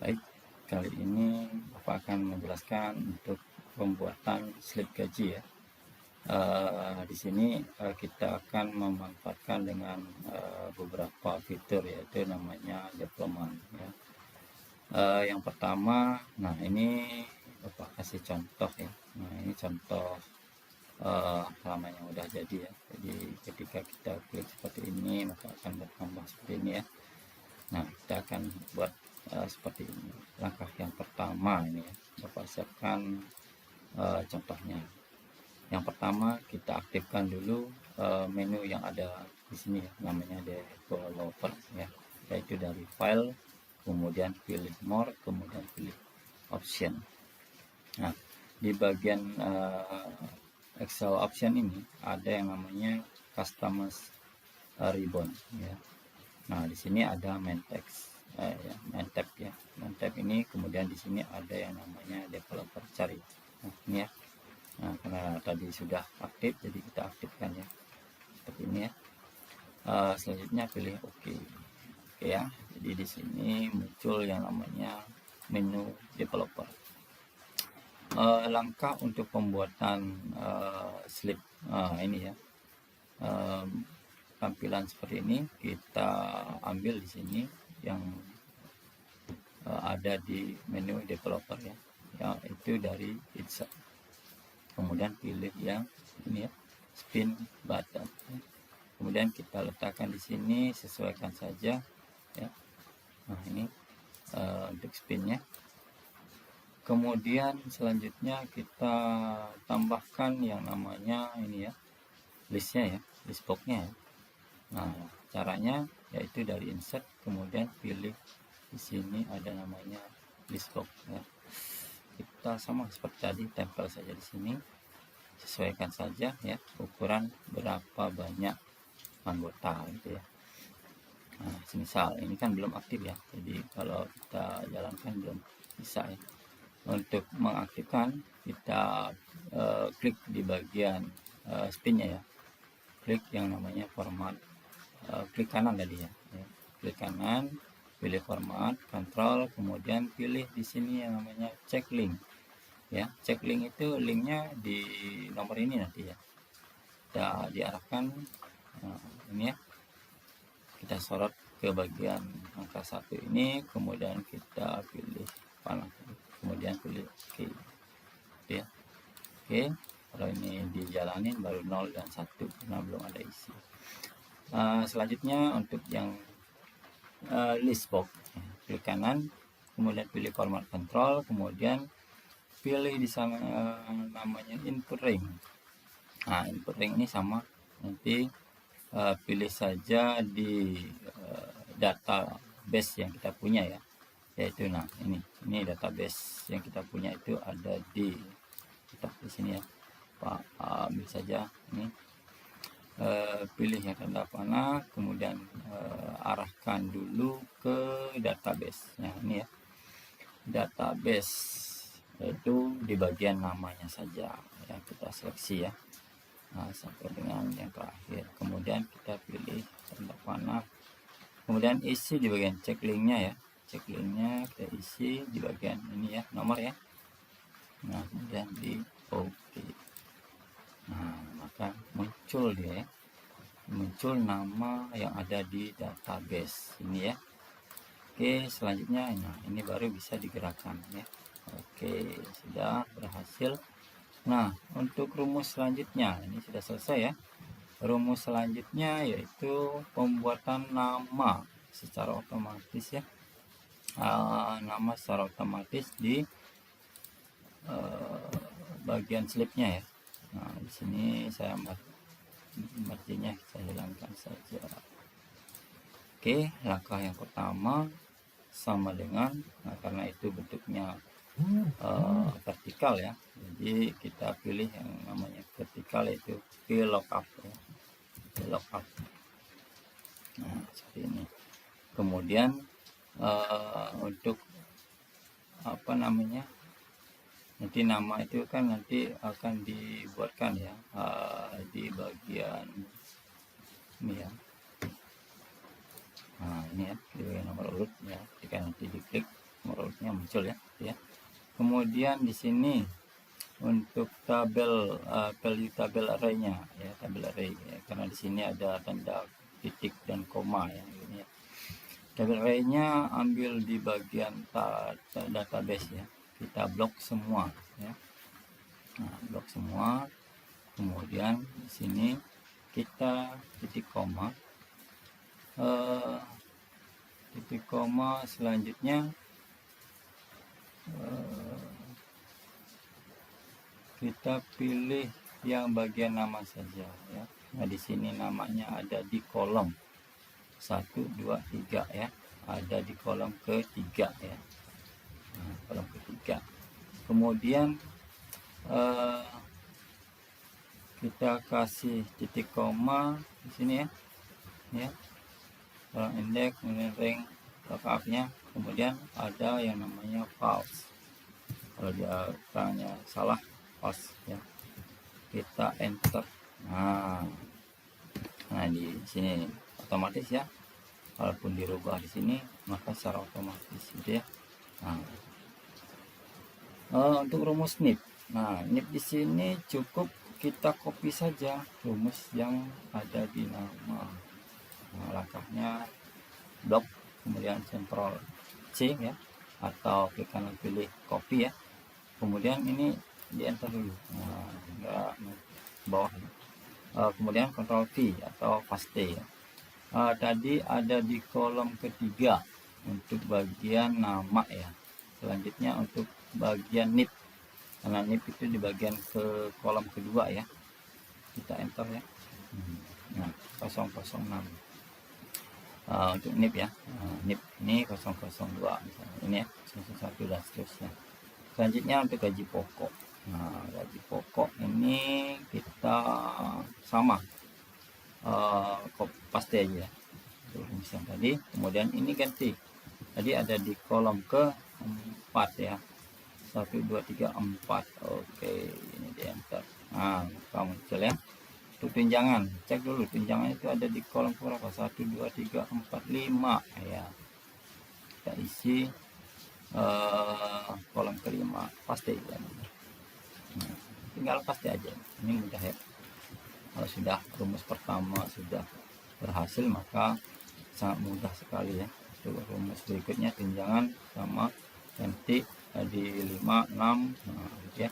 Baik, kali ini Bapak akan menjelaskan untuk pembuatan slip gaji ya. Di sini kita akan memanfaatkan dengan beberapa fitur, yaitu namanya deployment ya. Yang pertama, nah ini Bapak kasih contoh ya. Nah ini contoh halaman yang udah jadi ya. Jadi ketika kita klik seperti ini maka akan bertambah seperti ini ya. Nah kita akan buat seperti ini. Langkah yang pertama ini ya, Bapak siapkan contohnya. Yang pertama kita aktifkan dulu menu yang ada di sini ya, namanya developer ya, yaitu dari file, kemudian pilih more, kemudian pilih option. Nah di bagian Excel option ini ada yang namanya customize ribbon ya. Nah di sini ada main text ya, main tab ya. Main tab ini kemudian di sini ada yang namanya developer cari. Nah ini ya. Nah karena tadi sudah aktif jadi kita aktifkan ya seperti ini ya. Selanjutnya pilih OK. Oke ya. Jadi di sini muncul yang namanya menu developer. Langkah untuk pembuatan slip ini ya. Tampilan seperti ini kita ambil di sini yang ada di menu developer ya, itu dari insert, kemudian pilih yang ini ya, spin button ya. Kemudian kita letakkan di sini, sesuaikan saja ya. Nah ini untuk spinnya. Kemudian selanjutnya kita tambahkan yang namanya ini ya, listnya ya, list boxnya ya. Nah caranya yaitu dari insert, kemudian pilih di sini ada namanya list box ya. Kita sama seperti tadi, tempel saja di sini, sesuaikan saja ya ukuran berapa banyak anggota gitu ya. Nah misal ini kan belum aktif ya, jadi kalau kita jalankan belum bisa ya. Untuk mengaktifkan kita klik di bagian spinnya ya, klik yang namanya format, klik kanan tadi ya, klik kanan, pilih format, kontrol, kemudian pilih di sini yang namanya check link ya. Check link itu linknya di nomor ini nanti ya, kita diarahkan ini ya, kita sorot ke bagian angka 1 ini, kemudian kita pilih panah, kemudian pilih OK ya. Oke, kalau ini dijalanin baru 0 dan 1 karena belum ada isi. Selanjutnya untuk yang list box, klik kanan, kemudian pilih format control, kemudian pilih di sana namanya input ring. Nah input ring ini sama, nanti pilih saja di database yang kita punya ya, yaitu nah ini database yang kita punya itu ada di sini ya Pak. Ambil saja ini, pilih yang tanda panah, kemudian arahkan dulu ke database. Nah ini ya, database itu di bagian namanya saja yang kita seleksi ya. Nah, sampai dengan yang terakhir, kemudian kita pilih tanda panah, kemudian isi di bagian check linknya ya, check linknya kita isi di bagian ini ya, nomor ya. Nah kemudian di OK. Nah maka muncul dia ya, muncul nama yang ada di database ini ya. Oke, selanjutnya nah ini baru bisa digerakkan ya. Oke, sudah berhasil. Nah untuk rumus selanjutnya ini sudah selesai ya. Rumus selanjutnya yaitu pembuatan nama secara otomatis ya, nama secara otomatis di bagian slipnya ya. Nah di sini saya marginnya saya hilangkan saja. Oke, langkah yang pertama sama dengan, nah karena itu bentuknya vertikal ya, jadi kita pilih yang namanya vertikal, yaitu VLOOKUP ya, VLOOKUP. Nah seperti ini. Kemudian untuk apa namanya, nanti nama itu kan nanti akan dibuatkan ya di bagian ini ya. Nah ini ya, di bagian nomor urut ya, jika nanti diklik nomor urut muncul ya, kemudian di sini untuk tabel value tabel array-nya ya, tabel array ya, karena di sini ada tanda titik dan koma ya, ini ya. Tabel array-nya ambil di bagian database ya, kita blok semua ya. Nah, blok semua, kemudian di sini kita titik koma, selanjutnya kita pilih yang bagian nama saja ya. Nah, di sini namanya ada di kolom 1 2 3 ya, ada di kolom ketiga ya. Nah, kolom ketiga. Kemudian kita kasih titik koma di sini ya, kolom indeks, kemudian rank lookup-nya, kemudian ada yang namanya false. Kalau dia tanya salah, false ya, kita enter. Nah di sini otomatis ya, walaupun dirubah di sini maka secara otomatis gitu ya. Untuk rumus NIP, NIP di sini cukup kita copy saja rumus yang ada di nama. Langkahnya blok, kemudian Ctrl C ya, atau klik kanan pilih copy ya, kemudian ini di enter dulu, enggak bawah ya. Kemudian Ctrl V atau paste ya. Tadi ada di kolom ketiga untuk bagian nama ya. Selanjutnya untuk bagian NIP, karena NIP itu di bagian ke kolom kedua ya, kita enter ya. Nah 006 untuk NIP ya. NIP ini 002 misalnya, ini ya 001 dan seterusnya. Selanjutnya untuk gaji pokok. Gaji pokok ini kita sama paste aja ya, rumus yang tadi. Kemudian ini ganti, tadi ada di kolom ke 4 ya, 1 2 3 4. Oke, ini di enter. Maka muncul ya. Untuk tunjangan, cek dulu tunjangan itu ada di kolom berapa, 1 2 3 4 5 ya. Kita isi kolom kelima, paste ya. Tinggal paste aja, ini mudah ya. Kalau sudah rumus pertama sudah berhasil, maka sangat mudah sekali ya. Untuk rumus berikutnya tunjangan sama ganti di 5 6 ya,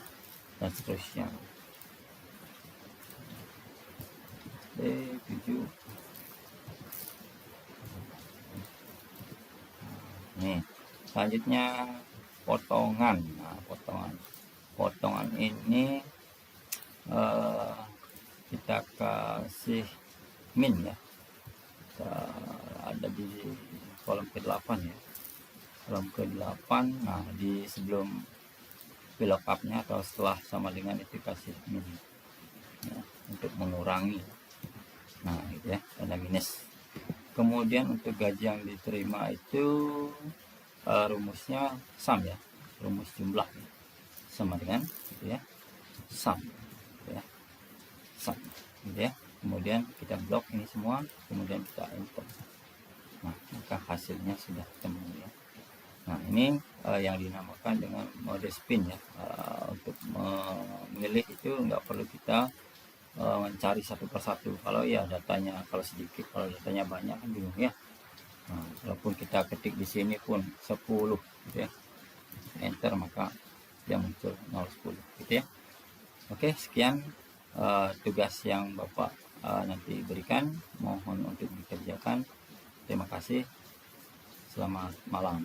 dan seterusnya. 7. Nih, selanjutnya potongan. Potongan ini kita kasih min ya. Ada di kolom ke-8 ya. Kolom ke-8. Di sebelum VLOOKUP-nya atau setelah sama dengan itu kasih min ya, untuk mengurangi. Gitu ya, ada minus. Kemudian untuk gaji yang diterima itu rumusnya sum ya, rumus jumlah ya, sama dengan gitu ya, sum gitu ya, sum gitu ya. Kemudian kita blok ini semua, kemudian kita enter. Maka hasilnya sudah ketemu ya. Ini yang dinamakan dengan mode spin ya. Untuk memilih itu nggak perlu kita mencari satu persatu. Kalau ya datanya kalau sedikit, kalau datanya banyak kan bingung ya. Walaupun kita ketik di sini pun 10 gitu ya, enter, maka dia muncul 010 gitu ya. Oke, sekian tugas yang Bapak nanti berikan, mohon untuk dikerjakan. Terima kasih, selamat malam.